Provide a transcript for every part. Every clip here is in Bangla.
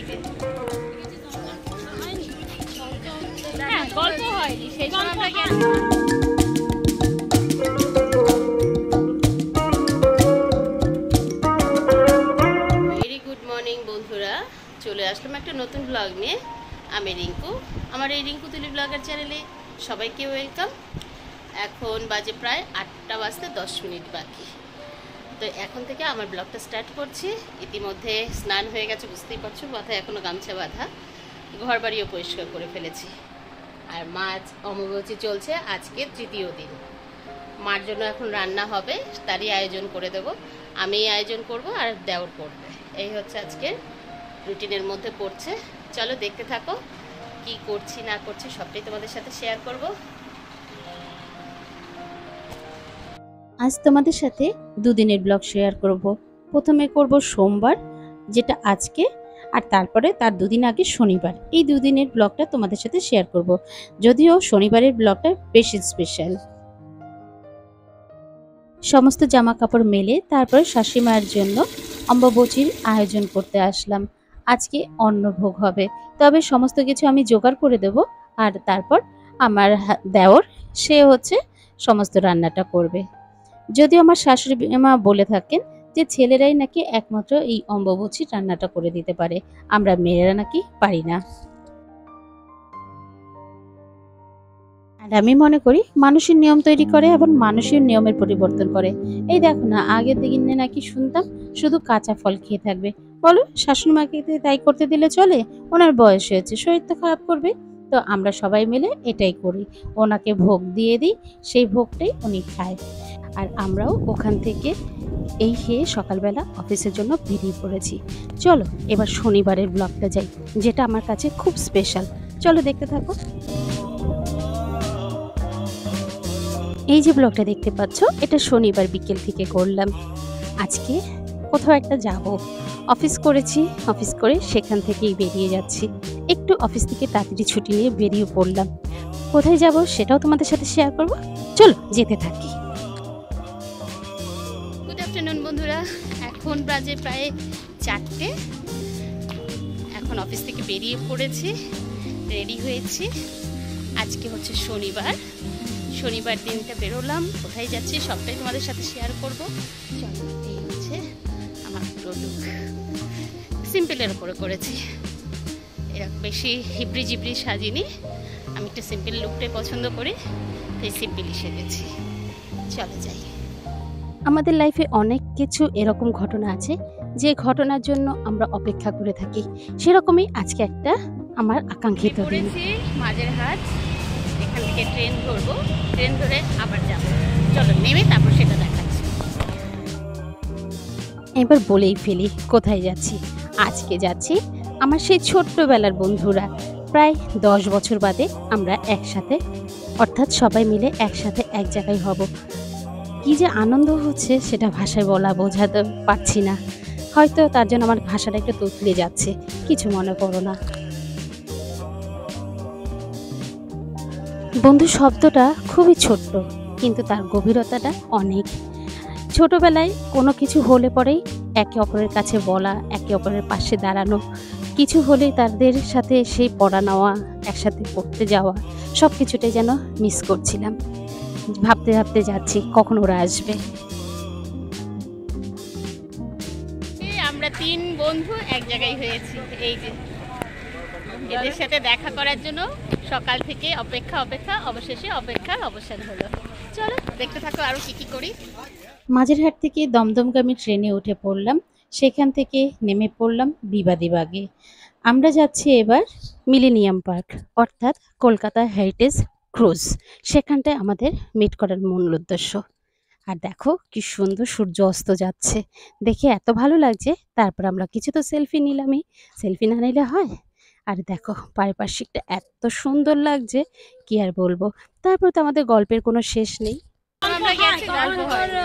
এই যে হ্যাঁ গল্প হয়নি সেই সময় আমরা ভেরি গুড মর্নিং বন্ধুরা, চলে আসলাম একটা নতুন ব্লগ নিয়ে। আমি রিঙ্কু, আমার এই রিঙ্কু তুলি ব্লগার চ্যানেলে সবাইকে ওয়েলকাম। এখন বাজে প্রায় 8টা বাজতে 10 মিনিট বাকি। তো এখন থেকে আমার ব্লগটা স্টার্ট করছি। ইতিমধ্যে স্নান হয়ে গেছে, বুঝতেই পারছো, মাথায় এখনও গামছা বাঁধা। ঘর বাড়িও পরিষ্কার করে ফেলেছি। আর মাছ অমাবস্যা চলছে, আজকে তৃতীয় দিন। মার জন্য এখন রান্না হবে, তারই আয়োজন করে দেব। আমি আয়োজন করব আর দেওর করবে। এই হচ্ছে আজকের রুটিনের মধ্যে পড়ছে। চলো দেখতে থাকো, কি করছি না করছি সবটাই তোমাদের সাথে শেয়ার করব। আজ তোমাদের সাথে দুদিনের ব্লগ শেয়ার করব। প্রথমে করব সোমবার, যেটা আজকে, আর তারপরে তার দুদিন আগে শনিবার। এই দুদিনের ব্লগটা তোমাদের সাথে শেয়ার করব, যদিও শনিবারের ব্লগটা বেশি স্পেশাল। সমস্ত জামা কাপড় মেলে তারপরে শাশুড়িমায়ের জন্য অম্বুবাচীর আয়োজন করতে আসলাম। আজকে অন্নভোগ হবে, তবে সমস্ত কিছু আমি জোগাড় করে দেব। আর তারপর আমার দেওর, সে হচ্ছে সমস্ত রান্নাটা করবে। যদিও আমার শাশুড়ি মা বলে থাকেন যে ছেলেরাই নাকি একমাত্র এই অম্বুবাচীর রান্নাটা করে দিতে পারে, আমরা মেয়েরা নাকি পারি না। আর আমি মনে করি মানুষের নিয়ম তৈরি করে এবং মানুষের নিয়মের পরিবর্তন করে। এই দেখো না, আগের দিনে নাকি শুনতাম শুধু কাঁচা ফল খেয়ে থাকবে। বলো, শাশুড়ি মাকে তাই করতে দিলে চলে? ওনার বয়স হয়েছে, শরীর তো খারাপ করবে। তো আমরা সবাই মিলে এটাই করি, ওনাকে ভোগ দিয়ে দিই, সেই ভোগটাই উনি খায়। আর আমরাও ওখান থেকে এই খেয়ে সকালবেলা অফিসের জন্য বেরিয়ে পড়েছি। চলো এবার শনিবারের ব্লগটা যাই, যেটা আমার কাছে খুব স্পেশাল। চলো দেখতে থাকো। এই যে ব্লগটা দেখতে পাচ্ছ, এটা শনিবার বিকেল থেকে করলাম। আজকে কোথাও একটা যাব, অফিস করেছি, অফিস করে সেখান থেকেই বেরিয়ে যাচ্ছি। একটু অফিস থেকে তাড়াতাড়ি ছুটি নিয়ে বেরিয়ে পড়লাম। কোথায় যাব সেটাও তোমাদের সাথে শেয়ার করব, চলো যেতে থাকি। গুড আফটারনুন বন্ধুরা, এখন বাজে প্রায় 4টে। এখন অফিস থেকে বেরিয়ে পড়েছি, রেডি হয়েছি। আজকে হচ্ছে শনিবার, শনিবার দিনটা বেরোলাম। কোথায় যাচ্ছি সবটাই তোমাদের সাথে শেয়ার করব। চলো, এই হচ্ছে আমার পুরো লুক। সিম্পলের উপরে করেছি, এরকম বেশি হিবড়ি জিবড়ি সাজিনি। আমি একটু সিম্পল লুকটাই পছন্দ করি, তাই সিম্পলই সেজেছি। চলো যাই। আমাদের লাইফে অনেক কিছু এরকম ঘটনা আছে যে ঘটনার জন্য আমরা অপেক্ষা করে থাকি। সেরকমই আজকে একটা আমার আকাঙ্ক্ষিত দিন। মাঝের হাট, এখান থেকে ট্রেন ধরবো, ট্রেন ধরে আবার যাব। চলো নেমে তারপর সেটা দেখাচ্ছি। এবার বলেই ফেলি কোথায় যাচ্ছি। আজকে যাচ্ছি আমার সেই ছোট্টবেলার বন্ধুরা। প্রায় 10 বছর বাদে আমরা একসাথে, অর্থাৎ সবাই মিলে একসাথে এক জায়গায় হব। কি যে আনন্দ হচ্ছে সেটা ভাষায় বোঝাতে পারছি না। হয়তো তার জন্য আমার ভাষাটা একটু তুতলে যাচ্ছে, কিছু মনে করো না। বন্ধু শব্দটা খুবই ছোট্ট, কিন্তু তার গভীরতাটা অনেক। ছোটবেলায় কোনো কিছু হলে পরেই একে অপরের কাছে বলা, একে অপরের পাশে দাঁড়ানো, কিছু হলেই তাদের সাথে সেই পড়া নেওয়া, একসাথে পড়তে যাওয়া, সব কিছুটাই যেন মিস করছিলাম। ভাবতে ভাবতে যাচ্ছি কখন ওরা আসবে। আমরা 3 বন্ধু এক জায়গায় হয়েছি। এই যে এদের সাথে দেখা করার জন্য সকাল থেকে অপেক্ষা, অবশেষে অপেক্ষার অবসান হলো। চলো দেখতে থাকো আরো কি কি করি। মাঝেরহাট থেকে দমদমগামী ট্রেনে উঠে পড়লাম, সেখান থেকে নেমে পড়লাম বিবাদীবাগে। আমরা যাচ্ছি এবার মিলেনিয়াম পার্ক, অর্থাৎ কলকাতা হেরিটেজ ক্রুজ। সেখানটায় আমাদের মিট করার মূল উদ্দেশ্য। আর দেখো কি সুন্দর সূর্য অস্ত যাচ্ছে, দেখে এত ভালো লাগছে। তারপর আমরা কিছু তো সেলফি নিলামই, সেলফি না নিলে হয়? আর দেখো পারিপার্শ্বিকটা এত সুন্দর লাগছে, কি আর বলবো। তারপর তো আমাদের গল্পের কোনো শেষ নেই। আমরা গেছি গল্প হয়নি,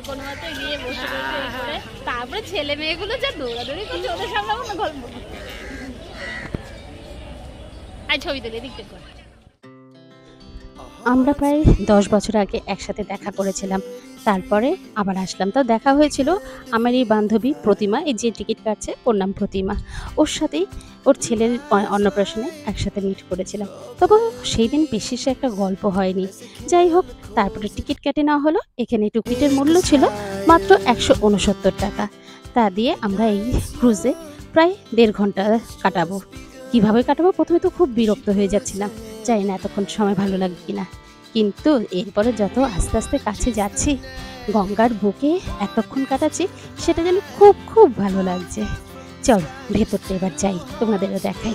কোনোমতে গিয়ে বসে বসে, তারপরে ছেলে মেয়েগুলো যা দৌড়াদৌড়ি করছে, ওদের সামনে কোনো গল্প। আর ছবি তুলে দেখতে কর। আমরা প্রায় 10 বছর আগে একসাথে দেখা করেছিলাম, তারপরে আবার আসলাম। তো দেখা হয়েছিল আমার এই বান্ধবী প্রতিমা, এই যে টিকিট কাটছে ওর নাম প্রতিমা, ওর সাথেই ওর ছেলের অন্নপ্রাশনে একসাথে মিট করেছিলাম। তবে সেই দিন বিশেষ একটা গল্প হয়নি। যাই হোক, তারপরে টিকিট কেটে নেওয়া হলো। এখানে টিকিটের মূল্য ছিল মাত্র 169 টাকা। তা দিয়ে আমরা এই ক্রুজে প্রায় 1.5 ঘন্টা কাটাবো। কিভাবে কাটাবো, প্রথমে তো খুব বিরক্ত হয়ে যাচ্ছিলাম, জানি না এতক্ষণ সময় ভালো লাগবে কিনা। কিন্তু এরপরে যত আস্তে আস্তে কাছে যাচ্ছি, গঙ্গার বুকে এতক্ষণ কাটাচ্ছি, সেটা যেন খুব খুব ভালো লাগছে। চল ভেতরটা এবার যাই, তোমাদেরও দেখাই।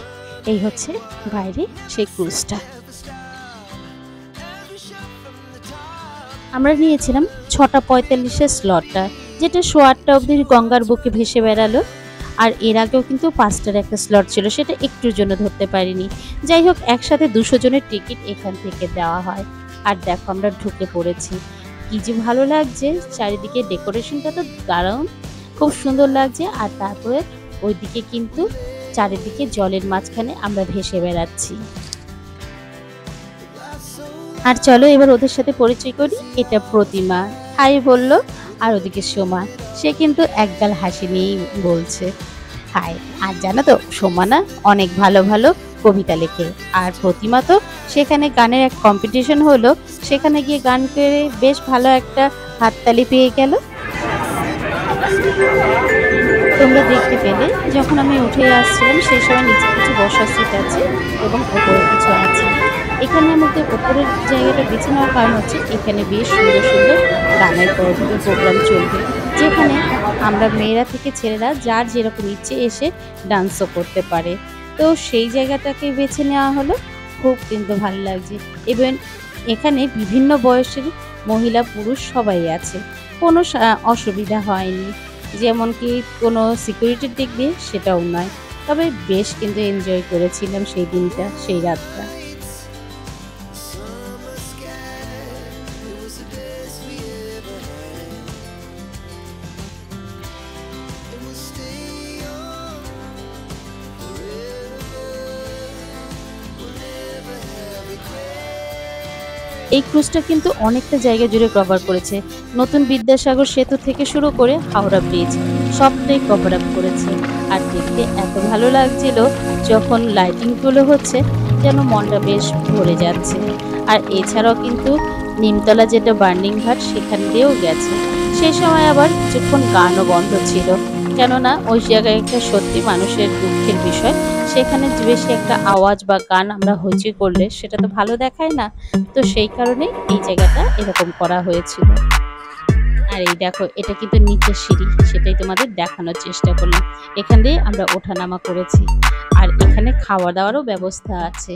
এই হচ্ছে বাইরে সেই ক্রুজটা। আমরা নিয়েছিলাম 6:45 স্লটটা, যেটা 8:15 অবধি গঙ্গার বুকে ভেসে বেড়ালো। আর এর আগেও কিন্তু 5টার একটা স্লট ছিল, সেটা একটুর জন্য ধরতে পারিনি। যাই হোক, একসাথে 200 জনের টিকিট এখান থেকে দেওয়া হয়। আর দেখো আমরা ঢুকে পড়েছি, কি যে ভালো লাগছে, চারিদিকে ডেকোরেশনটা তো দারুণ, খুব সুন্দর লাগছে। আর তারপরে ওইদিকে কিন্তু চারিদিকে জলের মাঝখানে আমরা ভেসে বেড়াচ্ছি। আর চলো এবার ওদের সাথে পরিচয় করি। এটা প্রতিমা, হাই বলল। আর ওদিকে সোমা, সে কিন্তু একগাল হাসি নিয়েই বলছে হাই। আর জানো তো, সোমা না অনেক ভালো ভালো কবিতা লেখে। আর প্রতিমা তো সেখানে গানের এক কম্পিটিশন হলো, সেখানে গিয়ে গান করে বেশ ভালো একটা হাততালি পেয়ে গেল। তোমরা দেখতে পেলে যখন আমি উঠে আসছিলাম, সেই সময় নিচে কিছু বসার সিট আছে এবং ওপরে কিছু আছে। এখানে আমাদের ওপরের জায়গাটা বেছে নেওয়ার কারণ হচ্ছে এখানে বেশ সুন্দর সুন্দর গানের প্রোগ্রাম চলবে, যেখানে আমরা মেয়েরা থেকে ছেলেরা যার যেরকম ইচ্ছে এসে ডান্সও করতে পারে। তো সেই জায়গাটাকে বেছে নেওয়া হলো। খুব কিন্তু ভালো লাগছে। এবং এখানে বিভিন্ন বয়সের মহিলা পুরুষ সবাই আছে, কোনো অসুবিধা হয়নি। যেমন কি কোনো সিকিউরিটির দিক দিয়ে সেটাও নয়। তবে বেশ কিন্তু এনজয় করেছিলাম সেই দিনটা, সেই রাতটা। এই ক্রুজটা কিন্তু অনেকটা জায়গা জুড়ে কভার করেছে। নতুন বিদ্যাসাগর সেতু থেকে শুরু করে হাওড়া ব্রিজ সবটাই কভার আপ করেছে। আর দেখতে এত ভালো লাগছিল যখন লাইটিংগুলো হচ্ছে, যেন মনটা বেশ ভরে যাচ্ছে। আর এছাড়াও কিন্তু নিমতলা যেটা বার্নিং ঘাট, সেখান দিয়েও গেছে। সেই সময় আবার কিছুক্ষণ গানও বন্ধ ছিল, কেননা ওই জায়গায় একটা সত্যি মানুষের দুঃখের বিষয়। সেখানে বেশি একটা আওয়াজ বা গান আমরা হইচই করলে সেটা তো ভালো দেখায় না। তো সেই কারণে এই জায়গাটা এরকম করা হয়েছিল। আর এই দেখো, এটা কিন্তু নিচের সিঁড়ি, সেটাই তোমাদের দেখানোর চেষ্টা করলাম। এখান দিয়ে আমরা ওঠানামা করেছি। আর এখানে খাওয়া দাওয়ারও ব্যবস্থা আছে,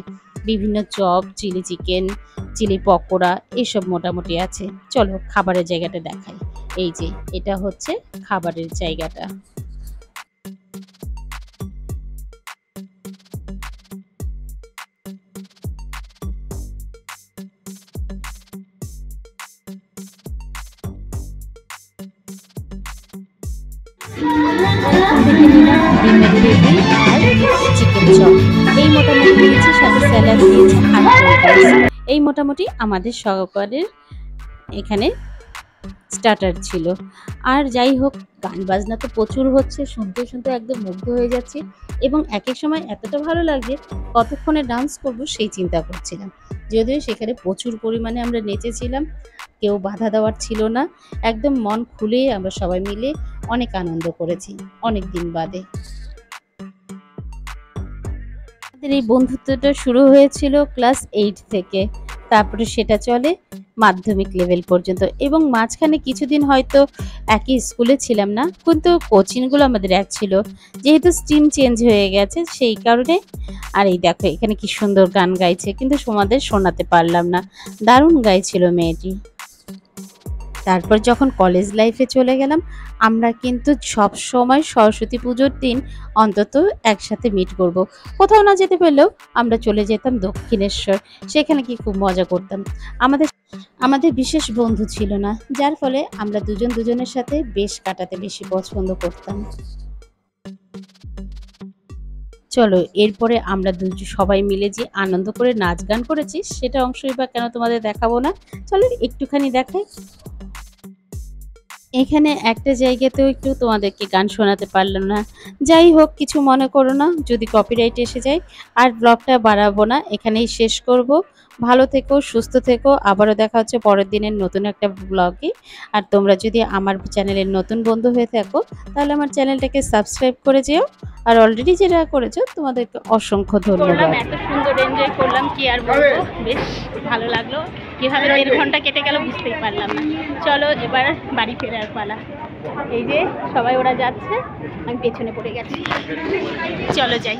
বিভিন্ন chop, chilli chicken, chilli pakora, এইসব মোটামুটি আছে। চলো খাবারের জায়গাটা দেখাই। এই যে এটা হচ্ছে খাবারের জায়গাটা। দেখে নিলাম ডিমের বেবি আর চিকেন চপ, এই মোটামুটি নিয়েছি, সাথে স্যালাড দিয়েছে আর এই মোটামুটি আমাদের সহকারের এখানে স্টার্টার ছিল। আর যাই হোক, গান বাজনা তো প্রচুর হচ্ছে, শুনতে শুনতে একদম মুগ্ধ হয়ে যাচ্ছি। এবং এক এক সময় এতটা ভালো লাগছে, কতক্ষণে ডান্স করব সেই চিন্তা করছিলাম। যদিও সেখানে প্রচুর পরিমাণে আমরা নেচেছিলাম, কেউ বাধা দেওয়ার ছিল না। একদম মন খুলে আমরা সবাই মিলে অনেক আনন্দ করেছি অনেক দিন বাদে। আমাদের এই বন্ধুত্বটা শুরু হয়েছিল ক্লাস 8 থেকে, তারপরে সেটা চলে মাধ্যমিক লেভেল পর্যন্ত। এবং মাঝখানে কিছুদিন হয়তো একই স্কুলে ছিলাম না, কিন্তু কোচিংগুলো আমাদের এক ছিল, যেহেতু স্ট্রিম চেঞ্জ হয়ে গেছে সেই কারণে। আর এই দেখো এখানে কি সুন্দর গান গাইছে, কিন্তু তোমাদের শোনাতে পারলাম না। দারুণ গাইছিল মেয়েটি। তারপর যখন কলেজ লাইফে চলে গেলাম, আমরা কিন্তু সব সময় সরস্বতী পুজোর দিন অন্তত একসাথে মিট করব। কোথাও না যেতে পেলেও আমরা চলে যেতাম দক্ষিণেশ্বর, সেখানে কি খুব মজা করতাম। আমাদের আমাদের বিশেষ বন্ধু ছিল না, যার ফলে আমরা দুজন দুজনের সাথে বেশ কাটাতে বেশি পছন্দ করতাম। চলো এরপরে আমরা সবাই মিলে যে আনন্দ করে নাচ গান করেছি, সেটা অংশই বা কেন তোমাদের দেখাবো না, চলো একটুখানি দেখাই। এখানে একটা জায়গাতেও একটু তোমাদেরকে গান শোনাতে পারলাম না। যাই হোক, কিছু মনে করো না যদি কপিরাইট এসে যায়। আর ব্লগটা বাড়াবো না, এখানেই শেষ করব। ভালো থেকো, সুস্থ থেকো, আবারও দেখা হচ্ছে পরের দিনের নতুন একটা ব্লগে। আর তোমরা যদি আমার চ্যানেলের নতুন বন্ধু হয়ে থাকো তাহলে আমার চ্যানেলটাকে সাবস্ক্রাইব করে যেও। আর অলরেডি যেটা করেছো তোমাদেরকে অসংখ্য ধন্যবাদ। এত সুন্দর এনজয় করলাম, কি আর বলবো, বেশ ভালো লাগলো। কিভাবে 1.5 ঘন্টা কেটে গেল বুঝতেই পারলাম না। চলো এবার বাড়ি ফেরার পালা। এই যে সবাই ওরা যাচ্ছে, আমি পেছনে পড়ে গেছি। চলো যাই।